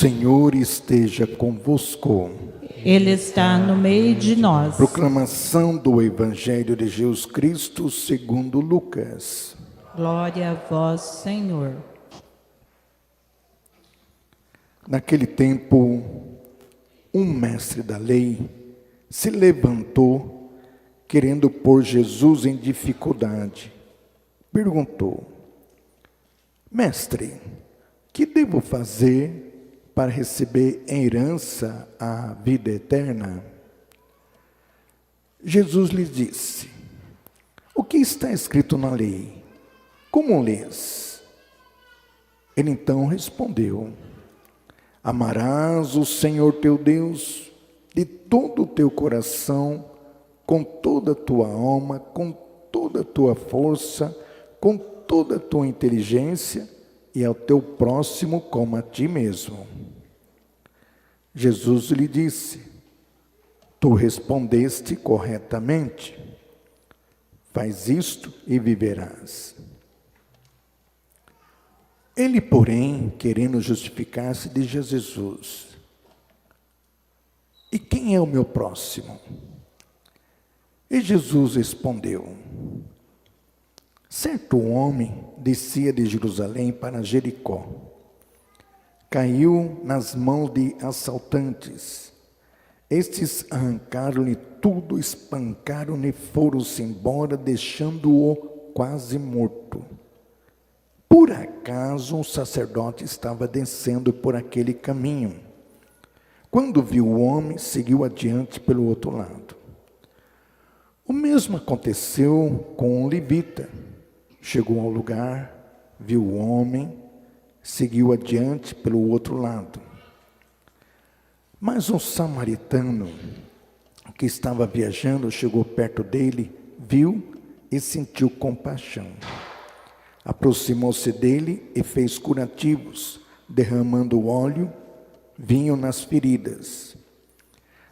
Senhor esteja convosco. Ele está no meio de nós. Proclamação do Evangelho de Jesus Cristo segundo Lucas. Glória a vós, Senhor. Naquele tempo, um mestre da lei se levantou, querendo pôr Jesus em dificuldade. Perguntou: Mestre, que devo fazer para receber em herança a vida eterna? Jesus lhe disse: O que está escrito na lei? Como lês? Ele então respondeu: Amarás o Senhor teu Deus de todo o teu coração, com toda a tua alma, com toda a tua força, com toda a tua inteligência, e ao teu próximo como a ti mesmo. Jesus lhe disse: Tu respondeste corretamente. Faz isto e viverás. Ele, porém, querendo justificar-se, disse a Jesus: E quem é o meu próximo? E Jesus respondeu: Certo homem descia de Jerusalém para Jericó. Caiu nas mãos de assaltantes. Estes arrancaram-lhe tudo, espancaram-lhe e foram-se embora, deixando-o quase morto. Por acaso um sacerdote estava descendo por aquele caminho. Quando viu o homem, seguiu adiante pelo outro lado. O mesmo aconteceu com um levita. Chegou ao lugar, viu o homem, seguiu adiante pelo outro lado. Mas um samaritano que estava viajando chegou perto dele, viu e sentiu compaixão. Aproximou-se dele e fez curativos, derramando óleo, vinho nas feridas.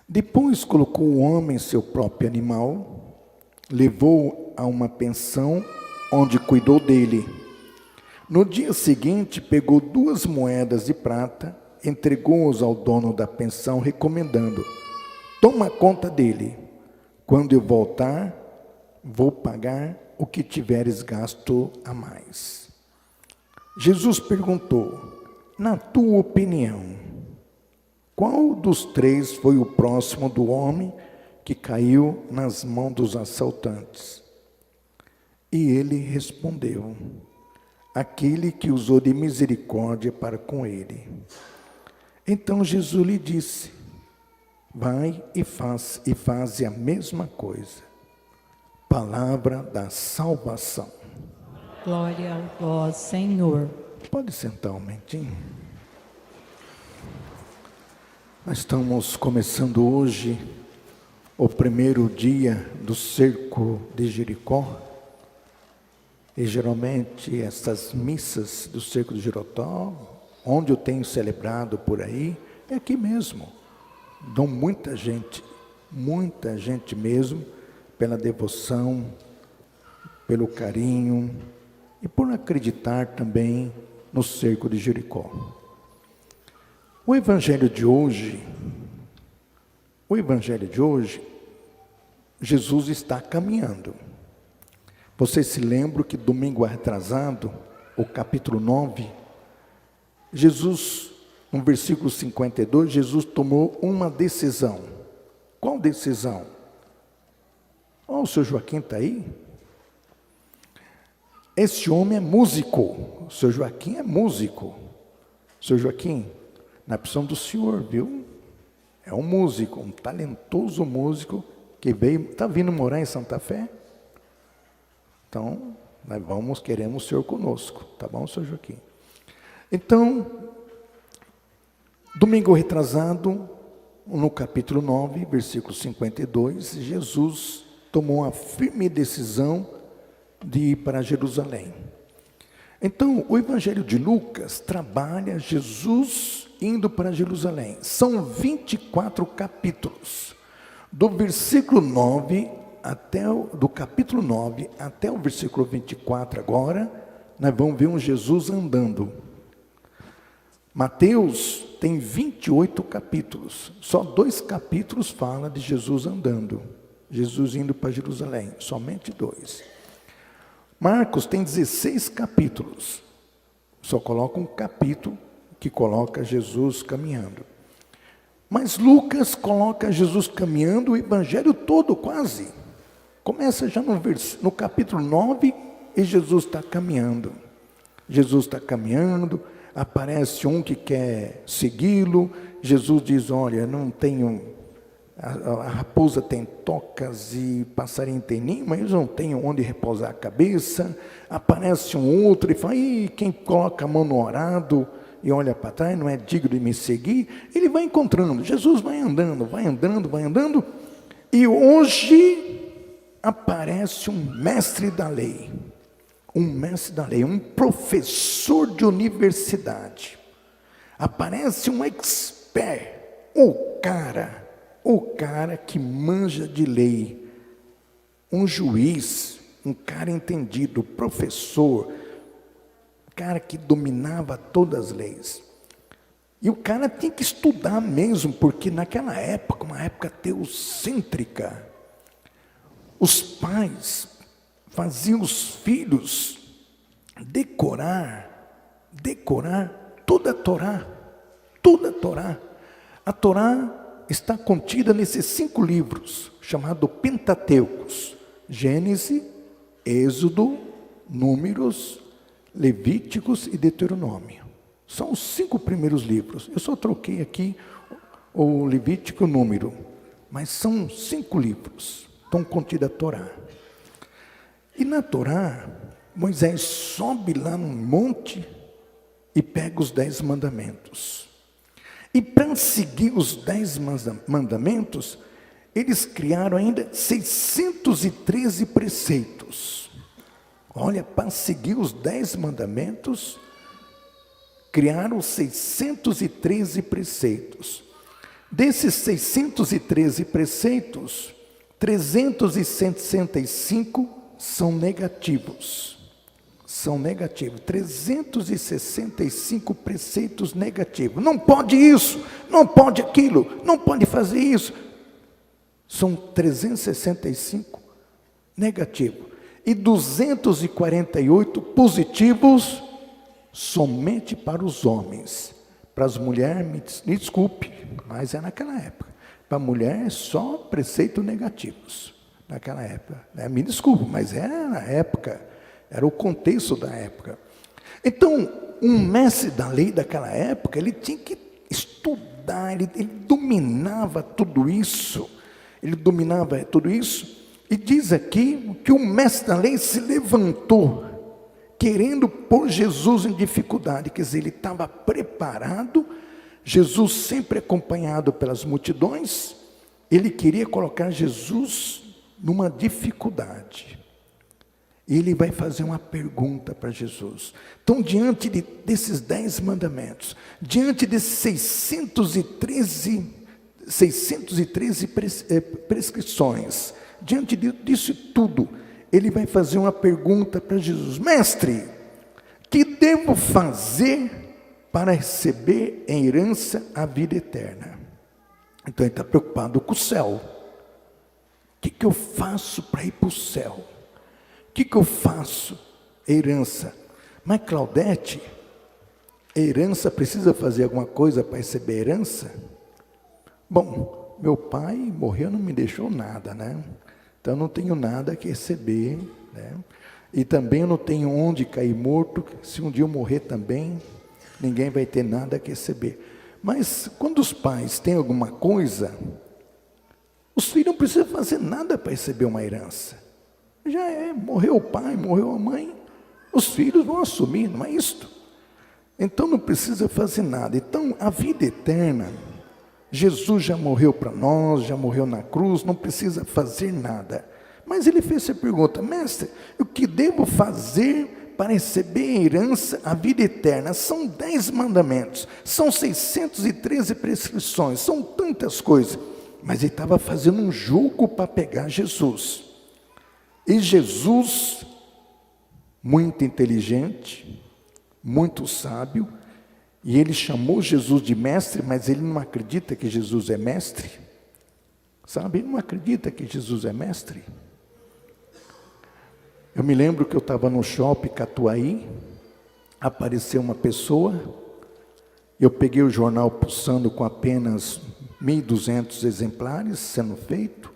Depois colocou o homem em seu próprio animal, levou-o a uma pensão, onde cuidou dele. No dia seguinte, pegou 2 moedas de prata, entregou-os ao dono da pensão, recomendando: Toma conta dele. Quando eu voltar, vou pagar o que tiveres gasto a mais. Jesus perguntou: Na tua opinião, qual dos 3 foi o próximo do homem que caiu nas mãos dos assaltantes? E ele respondeu: Aquele que usou de misericórdia para com ele. Então Jesus lhe disse: Vai e faze a mesma coisa. Palavra da salvação. Glória a vós, Senhor. Pode sentar um momentinho. Nós estamos começando hoje o primeiro dia do cerco de Jericó. E geralmente essas missas do cerco de Jericó, onde eu tenho celebrado por aí, é aqui mesmo. Dão muita gente mesmo, pela devoção, pelo carinho e por acreditar também no cerco de Jericó. O Evangelho de hoje, Jesus está caminhando. Vocês se lembram que domingo retrasado, o capítulo 9, Jesus, no versículo 52, Jesus tomou uma decisão. Qual decisão? O seu Joaquim está aí? Esse homem é músico. O seu Joaquim é músico. Seu Joaquim, na opção do senhor, viu? É um músico, um talentoso músico que veio, está vindo morar em Santa Fé? Então, nós queremos o senhor conosco, tá bom, seu Joaquim? Então, domingo retrasado, no capítulo 9, versículo 52, Jesus tomou a firme decisão de ir para Jerusalém. Então, o Evangelho de Lucas trabalha Jesus indo para Jerusalém. São 24 capítulos. Do versículo 9 do capítulo 9 até o versículo 24 agora, nós vamos ver um Jesus andando. Mateus tem 28 capítulos. Só 2 capítulos fala de Jesus andando. Jesus indo para Jerusalém. Somente 2. Marcos tem 16 capítulos. Só coloca um capítulo que coloca Jesus caminhando. Mas Lucas coloca Jesus caminhando o evangelho todo quase. Começa já no capítulo 9 e Jesus está caminhando. Jesus está caminhando, aparece um que quer segui-lo. Jesus diz, olha, não tenho... A raposa tem tocas e passarinho tem ninho, mas eles não têm onde repousar a cabeça. Aparece um outro e fala, quem coloca a mão no arado e olha para trás, não é digno de me seguir. Ele vai encontrando, Jesus vai andando, vai andando, vai andando. E hoje aparece um mestre da lei, um professor de universidade. Aparece um expert, o cara que manja de lei, um juiz, um cara entendido, professor, cara que dominava todas as leis. E o cara tinha que estudar mesmo, porque naquela época, uma época teocêntrica, os pais faziam os filhos decorar toda a Torá, toda a Torá. A Torá está contida nesses 5 livros, chamados Pentateucos: Gênesis, Êxodo, Números, Levíticos e Deuteronômio. São os 5 primeiros livros. Eu só troquei aqui o Levítico e o Número, mas são 5 livros, estão contida a Torá. E na Torá, Moisés sobe lá num monte e pega os 10 mandamentos. E para seguir os 10 mandamentos, eles criaram ainda 613 preceitos. Olha, para seguir os 10 mandamentos, criaram 613 preceitos. Desses 613 preceitos, 365 são negativos. 365 preceitos negativos. Não pode isso, não pode aquilo, não pode fazer isso. São 365 negativos. E 248 positivos somente para os homens. Para as mulheres, me desculpe, mas é naquela época. Para a mulher é só preceitos negativos. Naquela época. Me desculpe, mas era na época. Era o contexto da época. Então, um mestre da lei daquela época, ele tinha que estudar, ele dominava tudo isso. Ele dominava tudo isso. E diz aqui que o mestre da lei se levantou, querendo pôr Jesus em dificuldade. Quer dizer, ele estava preparado, Jesus sempre acompanhado pelas multidões, ele queria colocar Jesus numa dificuldade. Ele vai fazer uma pergunta para Jesus. Então, diante desses 10 mandamentos, diante desses 613 prescrições, diante disso tudo, ele vai fazer uma pergunta para Jesus. Mestre, que devo fazer para receber em herança a vida eterna? Então, ele está preocupado com o céu. O que eu faço para ir para o céu? O que eu faço? Herança. Mas Claudete, herança precisa fazer alguma coisa para receber herança? Bom, meu pai morreu, não me deixou nada, né? Então não tenho nada que receber, né? E também eu não tenho onde cair morto. Se um dia eu morrer também, ninguém vai ter nada que receber. Mas quando os pais têm alguma coisa, os filhos não precisam fazer nada para receber uma herança. Já morreu o pai, morreu a mãe, os filhos vão assumir, não é isto? Então não precisa fazer nada. Então a vida eterna, Jesus já morreu para nós, já morreu na cruz, não precisa fazer nada. Mas ele fez essa pergunta: mestre, o que devo fazer para receber em herança a vida eterna? São 10 mandamentos, são 613 prescrições, são tantas coisas. Mas ele estava fazendo um jogo para pegar Jesus. E Jesus, muito inteligente, muito sábio, E ele chamou Jesus de mestre, mas ele não acredita que Jesus é mestre. Sabe, ele não acredita que Jesus é mestre. Eu me lembro que eu estava no shopping Catuaí, apareceu uma pessoa, eu peguei o jornal Pulsando com apenas 1.200 exemplares sendo feito,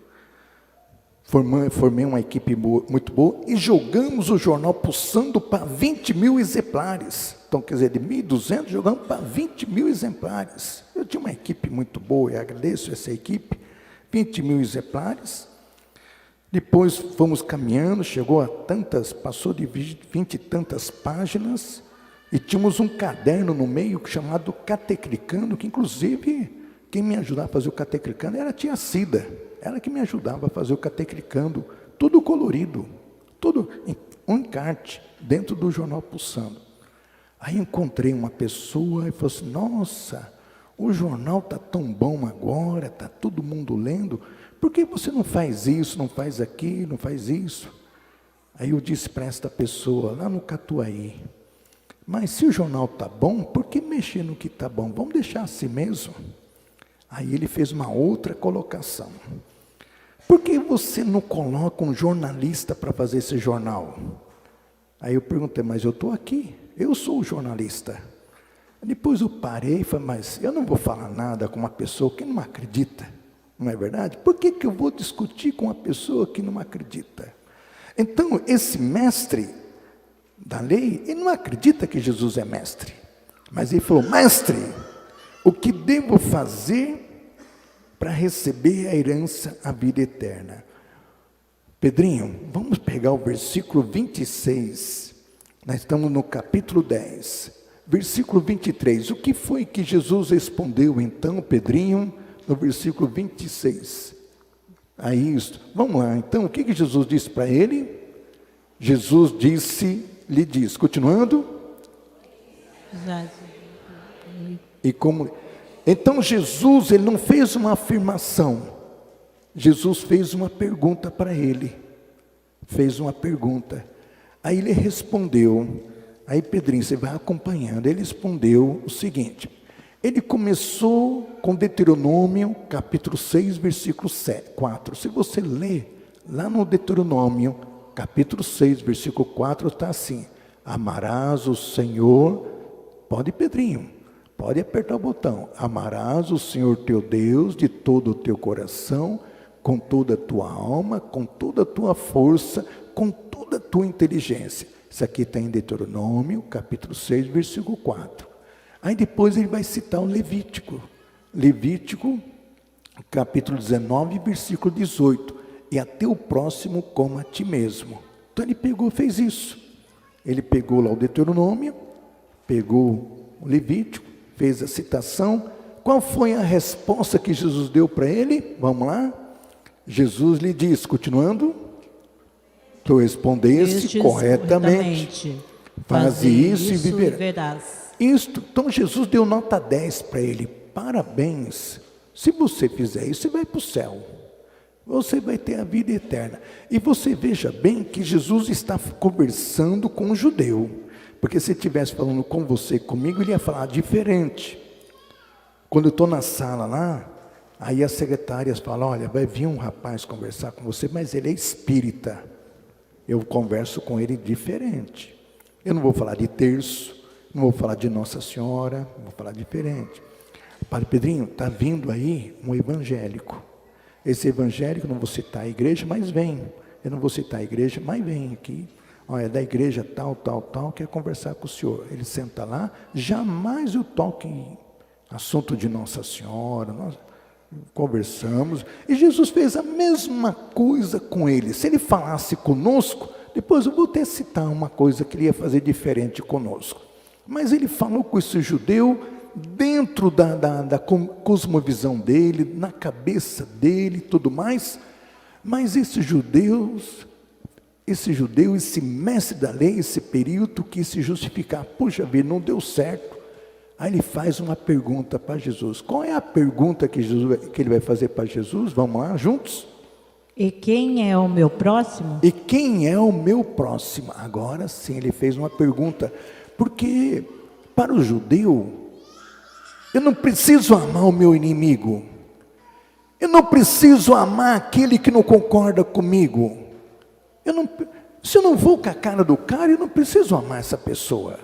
formei uma equipe muito boa e jogamos o jornal Pulsando para 20.000 exemplares. Então, quer dizer, de 1.200 jogamos para 20.000 exemplares. Eu tinha uma equipe muito boa e agradeço essa equipe, 20.000 exemplares. Depois fomos caminhando, chegou a tantas, passou de 20 e tantas páginas, e tínhamos um caderno no meio chamado Cateclicando, que inclusive quem me ajudava a fazer o Cateclicando era a tia Cida, ela que me ajudava a fazer o Cateclicando, tudo colorido, tudo um encarte dentro do jornal Pulsando. Aí encontrei uma pessoa e falou assim: nossa, o jornal está tão bom agora, está todo mundo lendo, por que você não faz isso, não faz aquilo, não faz isso? Aí eu disse para esta pessoa, lá no Catuaí: mas se o jornal está bom, por que mexer no que está bom? Vamos deixar assim mesmo. Aí ele fez uma outra colocação: por que você não coloca um jornalista para fazer esse jornal? Aí eu perguntei: mas eu estou aqui, eu sou o jornalista. Depois eu parei e falei: mas eu não vou falar nada com uma pessoa que não acredita, não é verdade? Por que eu vou discutir com uma pessoa que não acredita? Então, esse mestre da lei, ele não acredita que Jesus é mestre, mas ele falou: mestre, o que devo fazer para receber a herança, a vida eterna? Pedrinho, vamos pegar o versículo 26, nós estamos no capítulo 10, versículo 23, o que foi que Jesus respondeu então, Pedrinho, no versículo 26? Aí, vamos lá, então, o que Jesus disse para ele? Jesus lhe disse, continuando, então Jesus, ele não fez uma afirmação, Jesus fez uma pergunta para ele, aí ele respondeu, aí Pedrinho, você vai acompanhando, ele respondeu o seguinte, ele começou com Deuteronômio, capítulo 6, versículo 4, se você ler, lá no Deuteronômio, capítulo 6, versículo 4, está assim: amarás o Senhor, pode Pedrinho, pode apertar o botão, amarás o Senhor teu Deus de todo o teu coração, com toda a tua alma, com toda a tua força, com toda a tua inteligência. Isso aqui está em Deuteronômio, capítulo 6, versículo 4. Aí depois ele vai citar o Levítico, capítulo 19, versículo 18. E a teu próximo como a ti mesmo. Então ele fez isso. Ele pegou lá o Deuteronômio, pegou o Levítico, fez a citação. Qual foi a resposta que Jesus deu para ele? Vamos lá. Jesus lhe diz, continuando, tu respondeste corretamente. Faze isso e viverás. Então Jesus deu nota 10 para ele. Parabéns. Se você fizer isso, você vai para o céu. Você vai ter a vida eterna. E você veja bem que Jesus está conversando com um judeu. Porque se ele estivesse falando com você, comigo, ele ia falar diferente. Quando eu estou na sala lá, aí as secretárias falam: olha, vai vir um rapaz conversar com você, mas ele é espírita. Eu converso com ele diferente. Eu não vou falar de terço, não vou falar de Nossa Senhora, vou falar diferente. Padre Pedrinho, está vindo aí um evangélico. Esse evangélico, não vou citar a igreja, mas vem. Eu não vou citar a igreja, mas vem aqui. Olha, da igreja tal, quer conversar com o senhor. Ele senta lá, jamais eu toco em assunto de Nossa Senhora. Nós conversamos. E Jesus fez a mesma coisa com ele. Se ele falasse conosco, depois eu vou até citar uma coisa que ele ia fazer diferente conosco. Mas ele falou com esse judeu dentro da cosmovisão dele, na cabeça dele e tudo mais, mas esse judeu, esse mestre da lei, esse período quis se justificar, puxa vida, não deu certo. Aí ele faz uma pergunta para Jesus. Qual é a pergunta que ele vai fazer para Jesus? Vamos lá, juntos? E quem é o meu próximo? E quem é o meu próximo? Agora sim, ele fez uma pergunta, porque para o judeu, Eu não preciso amar o meu inimigo. Eu não preciso amar aquele que não concorda comigo. Se eu não vou com a cara do cara, eu não preciso amar essa pessoa.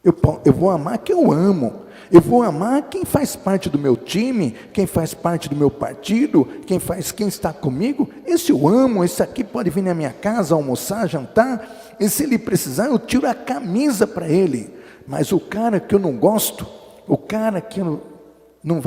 Eu vou amar quem eu amo. Eu vou amar quem faz parte do meu time, quem faz parte do meu partido, quem está comigo. Esse eu amo, esse aqui pode vir na minha casa almoçar, jantar. E se ele precisar, eu tiro a camisa para ele. Mas o cara que eu não gosto, o cara que eu não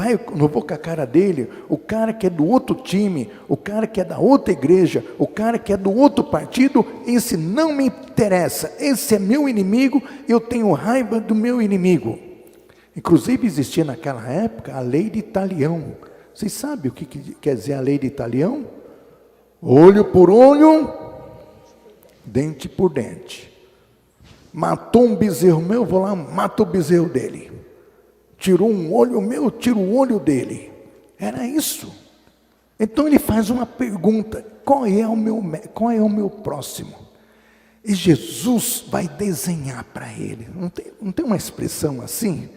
vou com a cara dele, o cara que é do outro time, o cara que é da outra igreja, o cara que é do outro partido, esse não me interessa, esse é meu inimigo, eu tenho raiva do meu inimigo. Inclusive existia naquela época a lei de Talião. Vocês sabem o que quer dizer a lei de Talião? Olho por olho, dente por dente. Matou um bezerro meu, vou lá, mato o bezerro dele. Tirou um olho meu, tiro o olho dele. Era isso. Então ele faz uma pergunta: qual é o meu próximo? E Jesus vai desenhar para ele. Não tem uma expressão assim?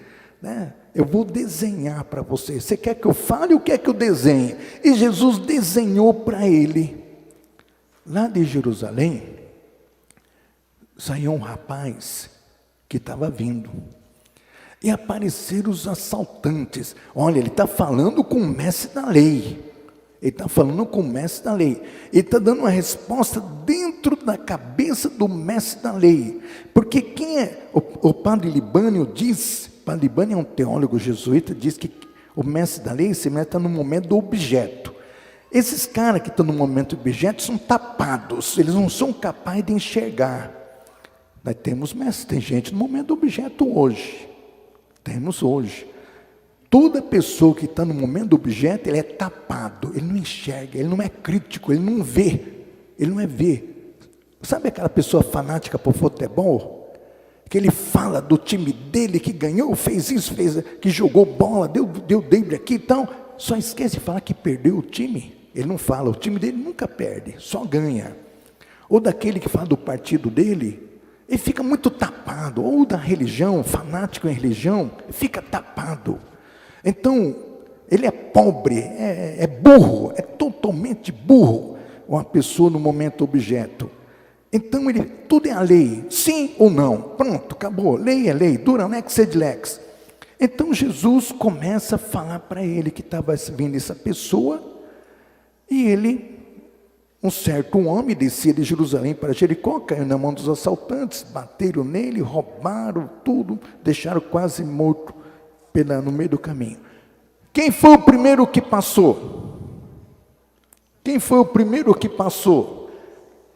Né? Eu vou desenhar para você. Você quer que eu fale ou quer que eu desenhe? E Jesus desenhou para ele. Lá de Jerusalém, saiu um rapaz que estava vindo. E apareceram os assaltantes. Olha, ele está falando com o mestre da lei. Ele está falando com o mestre da lei. Ele está dando uma resposta dentro da cabeça do mestre da lei. Porque quem é? O padre Libânio diz, padre Libânio é um teólogo jesuíta, diz que o mestre da lei, esse mestre está no momento do objeto. Esses caras que estão no momento do objeto são tapados. Eles não são capazes de enxergar. Nós temos mestres, tem gente no momento do objeto hoje. Temos hoje. Toda pessoa que está no momento do objeto, ele é tapado, ele não enxerga, ele não é crítico, ele não vê. Ele não é ver. Sabe aquela pessoa fanática por futebol? Que ele fala do time dele que ganhou, fez isso, que jogou bola, deu drible aqui e tal. Só esquece de falar que perdeu o time. Ele não fala, o time dele nunca perde, só ganha. Ou daquele que fala do partido dele, ele fica muito tapado, ou da religião, fanático em religião, fica tapado. Então, ele é pobre, é burro, é totalmente burro, uma pessoa no momento objeto. Então, tudo é a lei, sim ou não, pronto, acabou, lei é lei, dura lex sed lex. Então, Jesus começa a falar para ele que estava vindo essa pessoa, e ele... Um certo homem descia de Jerusalém para Jericó, caiu na mão dos assaltantes, bateram nele, roubaram tudo, deixaram quase morto no meio do caminho. Quem foi o primeiro que passou? Quem foi o primeiro que passou?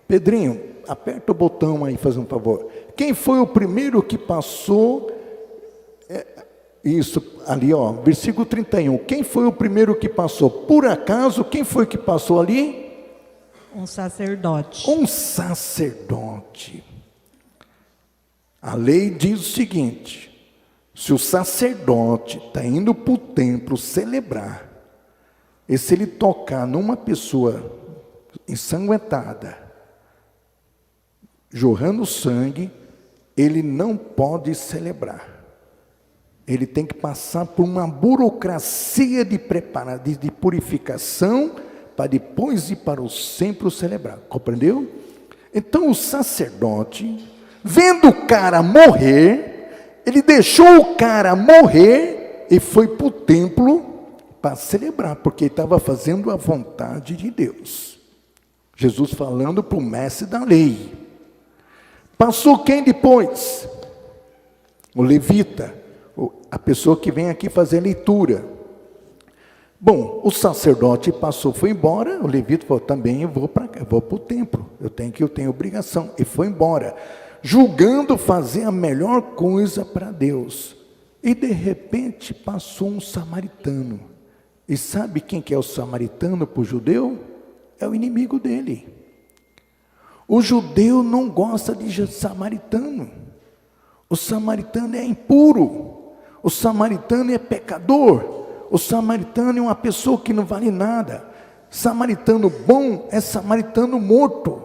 Pedrinho, aperta o botão aí, faz um favor. Quem foi o primeiro que passou? Isso, ali ó, versículo 31. Quem foi o primeiro que passou? Por acaso, quem foi que passou ali? Um sacerdote. Um sacerdote. A lei diz o seguinte: se o sacerdote está indo para o templo celebrar, e se ele tocar numa pessoa ensanguentada, jorrando sangue, ele não pode celebrar. Ele tem que passar por uma burocracia de purificação, para depois ir para o templo celebrar, compreendeu? Então o sacerdote, vendo o cara morrer, ele deixou o cara morrer e foi para o templo para celebrar, porque ele estava fazendo a vontade de Deus. Jesus falando para o mestre da lei. Passou quem depois? O levita, a pessoa que vem aqui fazer leitura. Bom, o sacerdote passou, foi embora, o levita falou, também eu vou para o templo, eu tenho obrigação, e foi embora, julgando fazer a melhor coisa para Deus. E de repente passou um samaritano, e sabe quem que é o samaritano para o judeu? É o inimigo dele. O judeu não gosta de samaritano, o samaritano é impuro, o samaritano é pecador, o samaritano é uma pessoa que não vale nada. Samaritano bom é samaritano morto.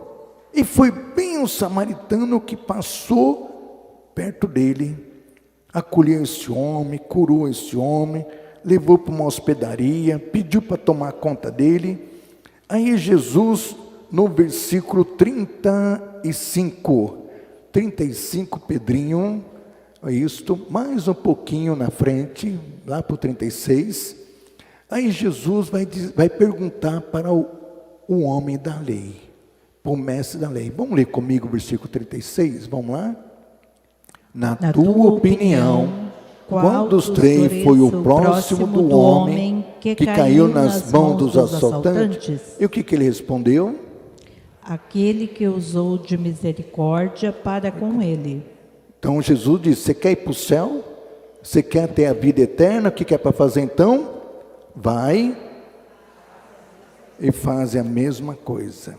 E foi bem o samaritano que passou perto dele. acolheu esse homem, curou esse homem, levou para uma hospedaria, pediu para tomar conta dele. Aí Jesus, no versículo 35, Pedrinho, isto, mais um pouquinho na frente, lá para o 36, aí Jesus vai perguntar para o homem da lei, para o mestre da lei. Vamos ler comigo o versículo 36, vamos lá? Na tua opinião, qual dos três foi o próximo do homem que caiu nas mãos dos assaltantes? E o que ele respondeu? Aquele que usou de misericórdia para com ele. Então Jesus disse: você quer ir para o céu? Você quer ter a vida eterna? O que é para fazer então? Vai e faz a mesma coisa.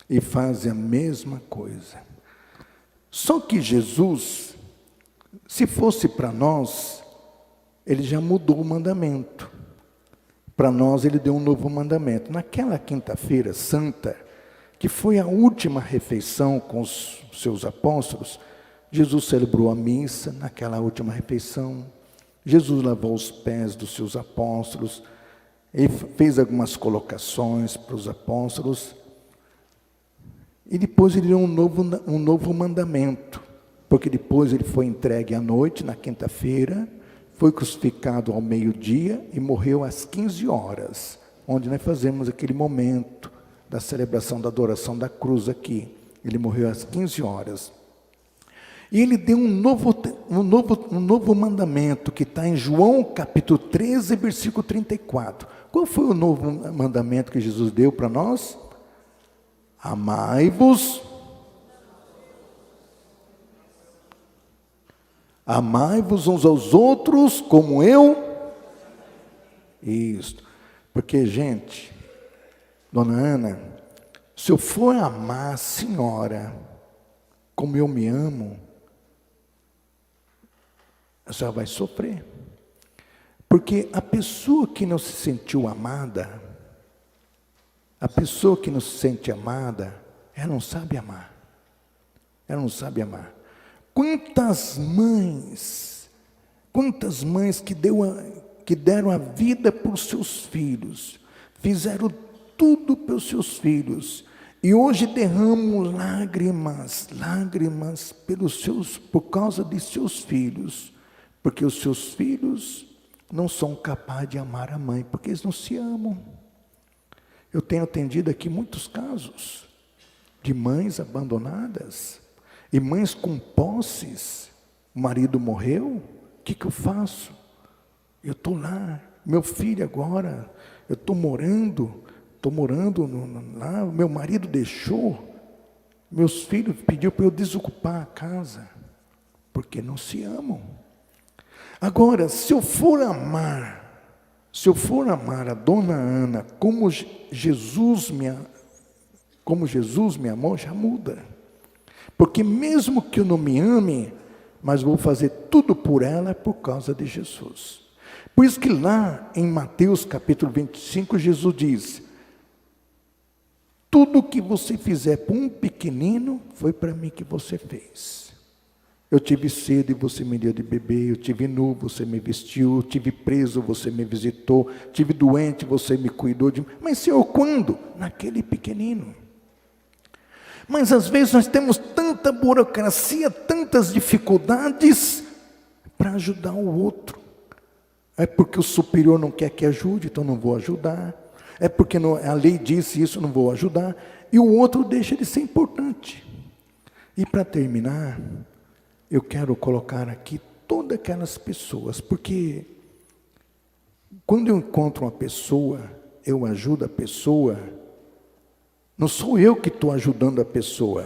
E faz a mesma coisa. Só que Jesus, se fosse para nós, ele já mudou o mandamento. Para nós ele deu um novo mandamento. Naquela quinta-feira santa, que foi a última refeição com os seus apóstolos, Jesus celebrou a missa naquela última refeição. Jesus lavou os pés dos seus apóstolos, e fez algumas colocações para os apóstolos, e depois ele deu um novo mandamento, porque depois ele foi entregue à noite, na quinta-feira, foi crucificado ao meio-dia e morreu às 15 horas, onde nós fazemos aquele momento da celebração da adoração da cruz aqui. Ele morreu às 15 horas. E ele deu um novo mandamento, que está em João capítulo 13, versículo 34. Qual foi o novo mandamento que Jesus deu para nós? Amai-vos uns aos outros como eu. Isso. Porque, gente, dona Ana, se eu for amar a senhora como eu me amo, a senhora vai sofrer. Porque a pessoa que não se sentiu amada, a pessoa que não se sente amada, ela não sabe amar. Ela não sabe amar. Quantas mães que deram a vida por seus filhos, fizeram tudo pelos seus filhos, e hoje derramam lágrimas por causa de seus filhos, porque os seus filhos não são capazes de amar a mãe, porque eles não se amam. Eu tenho atendido aqui muitos casos de mães abandonadas, e mães com posses. O marido morreu, o que eu faço? Eu estou lá, meu filho agora, eu estou morando lá, meu marido deixou, meus filhos pediu para eu desocupar a casa, porque não se amam. Agora, se eu for amar a dona Ana como Jesus me amou, já muda. Porque mesmo que eu não me ame, mas vou fazer tudo por ela por causa de Jesus. Por isso que lá em Mateus capítulo 25, Jesus diz: tudo que você fizer por um pequenino, foi para mim que você fez. Eu tive sede e você me deu de beber, eu tive nu, você me vestiu, eu tive preso, você me visitou, tive doente, você me cuidou de mim. Mas Senhor, quando? Naquele pequenino. Mas às vezes nós temos tanta burocracia, tantas dificuldades para ajudar o outro. É porque o superior não quer que ajude, então não vou ajudar. É porque a lei disse isso, não vou ajudar. E o outro deixa de ser importante. E para terminar, eu quero colocar aqui todas aquelas pessoas, porque quando eu encontro uma pessoa, eu ajudo a pessoa, não sou eu que estou ajudando a pessoa,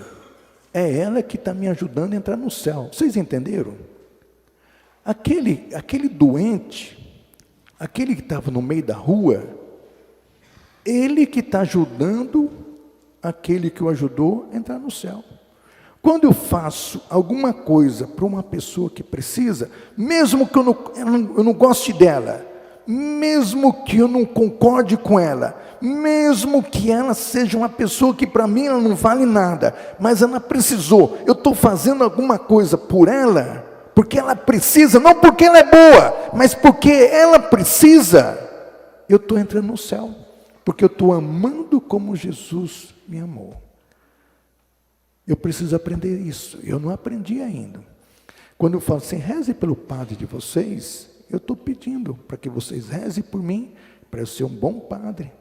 é ela que está me ajudando a entrar no céu. Vocês entenderam? Aquele doente, aquele que estava no meio da rua, ele que está ajudando aquele que o ajudou a entrar no céu. Quando eu faço alguma coisa para uma pessoa que precisa, mesmo que eu não goste dela, mesmo que eu não concorde com ela, mesmo que ela seja uma pessoa que para mim ela não vale nada, mas ela precisou, eu estou fazendo alguma coisa por ela, porque ela precisa, não porque ela é boa, mas porque ela precisa, eu estou entrando no céu, porque eu estou amando como Jesus me amou. Eu preciso aprender isso, eu não aprendi ainda. Quando eu falo assim, reze pelo padre de vocês, eu estou pedindo para que vocês rezem por mim, para eu ser um bom padre,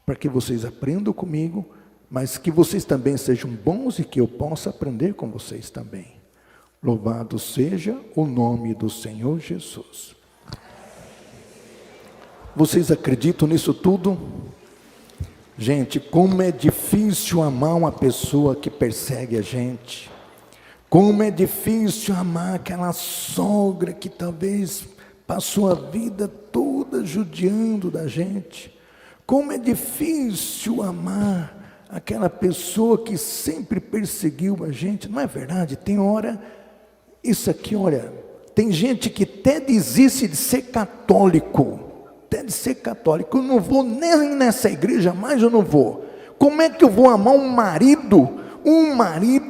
para que vocês aprendam comigo, mas que vocês também sejam bons e que eu possa aprender com vocês também. Louvado seja o nome do Senhor Jesus. Vocês acreditam nisso tudo? Gente, como é difícil amar uma pessoa que persegue a gente. Como é difícil amar aquela sogra que talvez passou a vida toda judiando da gente. Como é difícil amar aquela pessoa que sempre perseguiu a gente. Não é verdade? Tem hora, isso aqui, olha, tem gente que até desiste de ser católico. Até de ser católico. Eu não vou nem nessa igreja mais, eu não vou. Como é que eu vou amar um marido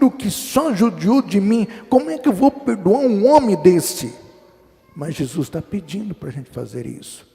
que só judiou de mim? Como é que eu vou perdoar um homem desse? Mas Jesus está pedindo para a gente fazer isso.